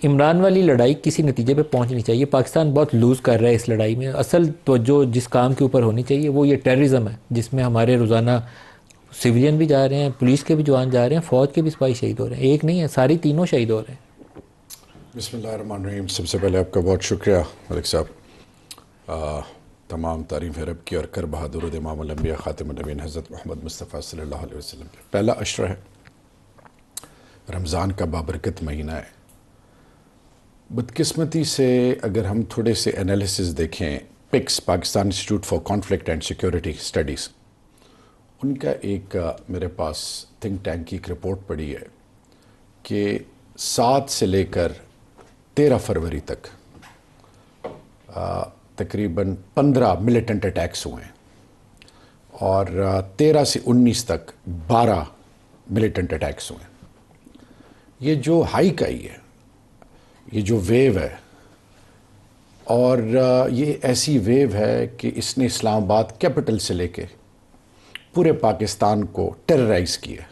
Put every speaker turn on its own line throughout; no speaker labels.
عمران والی لڑائی کسی نتیجے پہ پہنچنی چاہیے. پاکستان بہت لوز کر رہا ہے اس لڑائی میں. اصل توجہ جس کام کے اوپر ہونی چاہیے وہ یہ ٹیررزم ہے، جس میں ہمارے روزانہ سویلین بھی جا رہے ہیں، پولیس کے بھی جوان جا رہے ہیں، فوج کے بھی سپاہی شہید ہو رہے ہیں. ایک نہیں ہے، ساری تینوں شہید ہو رہے ہیں.
بسم اللہ الرحمن الرحیم. سب سے پہلے آپ کا بہت شکریہ ملک صاحب. تمام تعریف رب کی اور کر بہادر امام الانبیاء خاتم النبیین حضرت محمد مصطفیٰ صلی اللہ علیہ وسلم کے. پہلا عشرہ ہے، رمضان کا بابرکت مہینہ ہے. بدقسمتی سے اگر ہم تھوڑے سے انالیسز دیکھیں، PICSS Pakistan institute for conflict and security studies, ان کا ایک میرے پاس تھنک ٹینک کی ایک رپورٹ پڑی ہے کہ 7 سے لے کر 13 فروری تک تقریباً 15 ملیٹنٹ اٹیکس ہوئے ہیں، اور 13 سے 19 تک 12 ملیٹنٹ اٹیکس ہوئے ہیں. یہ جو ہائیک آئی ہے، یہ جو ویو ہے، اور یہ ایسی ویو ہے کہ اس نے اسلام آباد کیپٹل سے لے کے پورے پاکستان کو ٹیررائز کیا،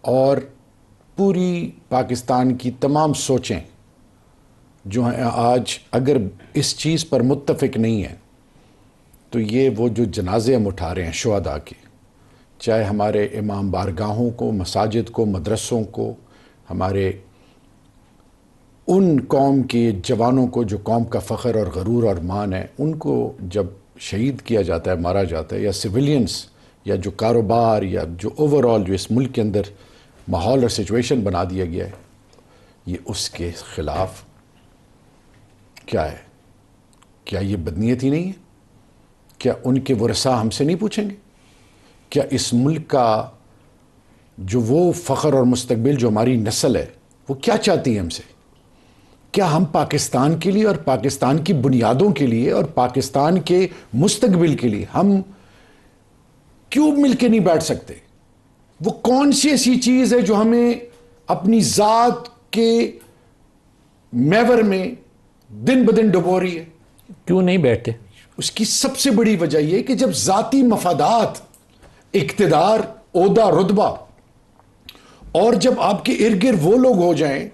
اور پوری پاکستان کی تمام سوچیں جو ہیں آج اگر اس چیز پر متفق نہیں ہیں تو یہ وہ جو جنازے ہم اٹھا رہے ہیں شہداء کے، چاہے ہمارے امام بارگاہوں کو، مساجد کو، مدرسوں کو، ہمارے ان قوم کے جوانوں کو جو قوم کا فخر اور غرور اور مان ہے، ان کو جب شہید کیا جاتا ہے، مارا جاتا ہے، یا سویلینز، یا جو کاروبار، یا جو اوورآل جو اس ملک کے اندر ماحول اور سچویشن بنا دیا گیا ہے، یہ اس کے خلاف کیا ہے؟ کیا یہ بدنیتی نہیں ہے؟ کیا ان کے ورثاء ہم سے نہیں پوچھیں گے؟ کیا اس ملک کا جو وہ فخر اور مستقبل جو ہماری نسل ہے وہ کیا چاہتی ہے ہم سے؟ کیا ہم پاکستان کے لیے اور پاکستان کی بنیادوں کے لیے اور پاکستان کے مستقبل کے لیے ہم کیوں مل کے نہیں بیٹھ سکتے؟ وہ کون سی ایسی چیز ہے جو ہمیں اپنی ذات کے میور میں دن بدن ڈبو رہی ہے؟
کیوں نہیں بیٹھتے؟
اس کی سب سے بڑی وجہ یہ کہ جب ذاتی مفادات، اقتدار، عہدہ، رتبہ، اور جب آپ کے ارد گرد وہ لوگ ہو جائیں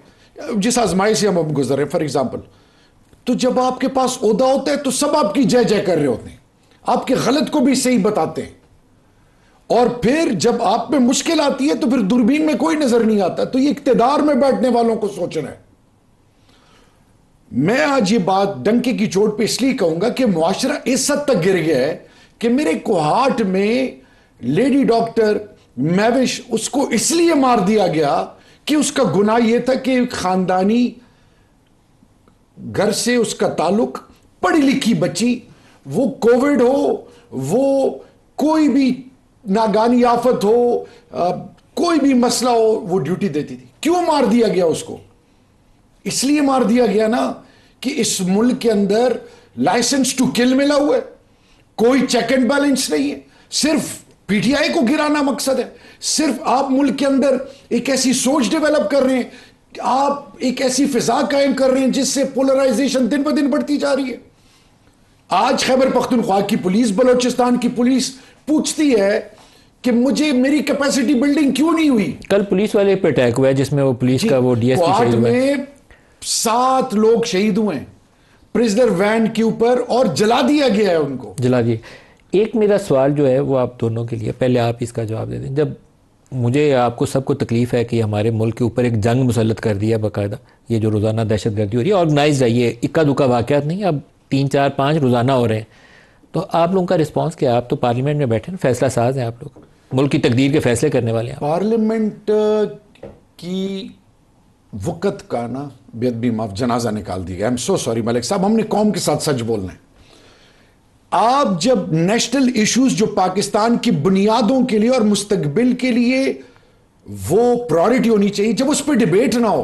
جس آزمائی سے ہم گزر رہے ہیں، فار ایگزامپل، تو جب آپ کے پاس عہدہ ہوتا ہے تو سب آپ کی جے جے کر رہے ہوتے ہیں، آپ کے غلط کو بھی صحیح بتاتے ہیں، اور پھر جب آپ پہ مشکل آتی ہے تو پھر دوربین میں کوئی نظر نہیں آتا. تو یہ اقتدار میں بیٹھنے والوں کو سوچنا ہے. میں آج یہ بات ڈنکے کی چوٹ پہ اس لیے کہوں گا کہ معاشرہ اس حد تک گر گیا ہے کہ میرے کوہاٹ میں لیڈی ڈاکٹر میوش، اس کو اس لیے مار دیا گیا کہ اس کا گناہ یہ تھا کہ خاندانی گھر سے اس کا تعلق، پڑھی لکھی بچی، وہ کووڈ ہو، وہ کوئی بھی ناگانی آفت ہو، کوئی بھی مسئلہ ہو، وہ ڈیوٹی دیتی تھی. کیوں مار دیا گیا اس کو؟ اس لیے مار دیا گیا نا کہ اس ملک کے اندر لائسنس ٹو کل ملا ہوا ہے، کوئی چیک اینڈ بیلنس نہیں ہے، صرف پی ٹی آئی کو گرانا مقصد ہے. صرف آپ ملک کے اندر ایک ایسی سوچ ڈیولپ کر رہے ہیں، آپ ایک ایسی فضا قائم کر رہے ہیں جس سے پولرائزیشن دن بدن بڑھتی جا رہی ہے. آج خیبر پختونخوا کی پولیس، بلوچستان کی پولیس پوچھتی ہے کہ مجھے میری کیپیسٹی بلڈنگ کیوں نہیں ہوئی.
کل پولیس والے پہ اٹیک ہوا ہے جس میں وہ پولیس کا وہ ڈی ایس پی شہید ہوا ہے.
7 لوگ شہید ہوئے ہیں پرزنر وین کے اوپر، اور جلا دیا گیا ہے ان کو.
جلا دیے. ایک میرا سوال جو ہے وہ آپ دونوں کے لیے، پہلے آپ اس کا جواب دے دیں. جب مجھے آپ کو سب کو تکلیف ہے کہ ہمارے ملک کے اوپر ایک جنگ مسلط کر دیا باقاعدہ، یہ جو روزانہ دہشت گردی ہو رہی ہے، آرگنائزڈ ہے، یہ اکا دکا واقعات نہیں، اب 3 4 5 روزانہ ہو رہے ہیں، تو آپ لوگوں کا رسپانس کیا؟ آپ تو پارلیمنٹ میں بیٹھے ہیں، فیصلہ ساز ہیں، آپ لوگ ملک کی تقدیر کے فیصلے کرنے والے ہیں.
پارلیمنٹ کی وقت کا نا بے ادبی معاف جنازہ نکال دی گیا. ایم سو سوری ملک صاحب، ہم نے قوم کے ساتھ سچ بولنا ہے. آپ جب نیشنل ایشوز جو پاکستان کی بنیادوں کے لیے اور مستقبل کے لیے وہ پرائورٹی ہونی چاہیے، جب اس پہ ڈیبیٹ نہ ہو،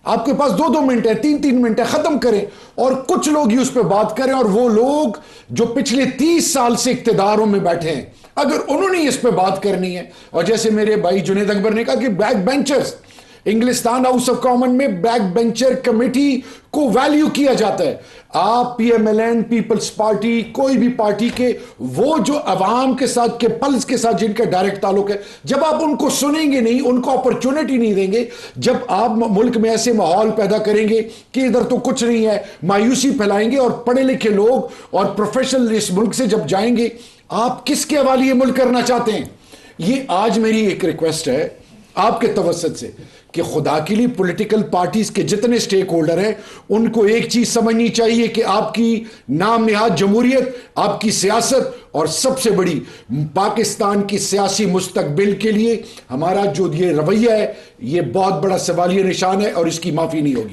آپ کے پاس 2 منٹ ہے، 3 منٹ ہے، ختم کریں، اور کچھ لوگ ہی اس پہ بات کریں، اور وہ لوگ جو پچھلے 30 سال سے اقتداروں میں بیٹھے ہیں اگر انہوں نے اس پہ بات کرنی ہے، اور جیسے میرے بھائی جنید اکبر نے کہا کہ بیک بینچرز، انگلستان ہاؤس آف کامن میں بیک بینچر کمیٹی کو ویلیو کیا جاتا ہے. آپ پی ایم ایل این، پیپلز پارٹی، کوئی بھی پارٹی کے وہ جو عوام کے ساتھ کے پلس کے ساتھ جن کا ڈائریکٹ تعلق ہے، جب آپ ان کو سنیں گے نہیں، ان کو اپرچونٹی نہیں دیں گے، جب آپ ملک میں ایسے ماحول پیدا کریں گے کہ ادھر تو کچھ نہیں ہے، مایوسی پھیلائیں گے، اور پڑھے لکھے لوگ اور پروفیشنل اس ملک سے جب جائیں گے، آپ کس کے حوالے یہ ملک کرنا چاہتے ہیں؟ یہ آج میری ایک ریکویسٹ ہے آپ کے توسط سے کہ خدا کے لیے پولیٹیکل پارٹیز کے جتنے سٹیک ہولڈر ہیں ان کو ایک چیز سمجھنی چاہیے کہ آپ کی نام نہاد جمہوریت، آپ کی سیاست اور سب سے بڑی پاکستان کی سیاسی مستقبل کے لیے ہمارا جو یہ رویہ ہے یہ بہت بڑا سوالیہ نشان ہے اور اس کی معافی نہیں ہوگی.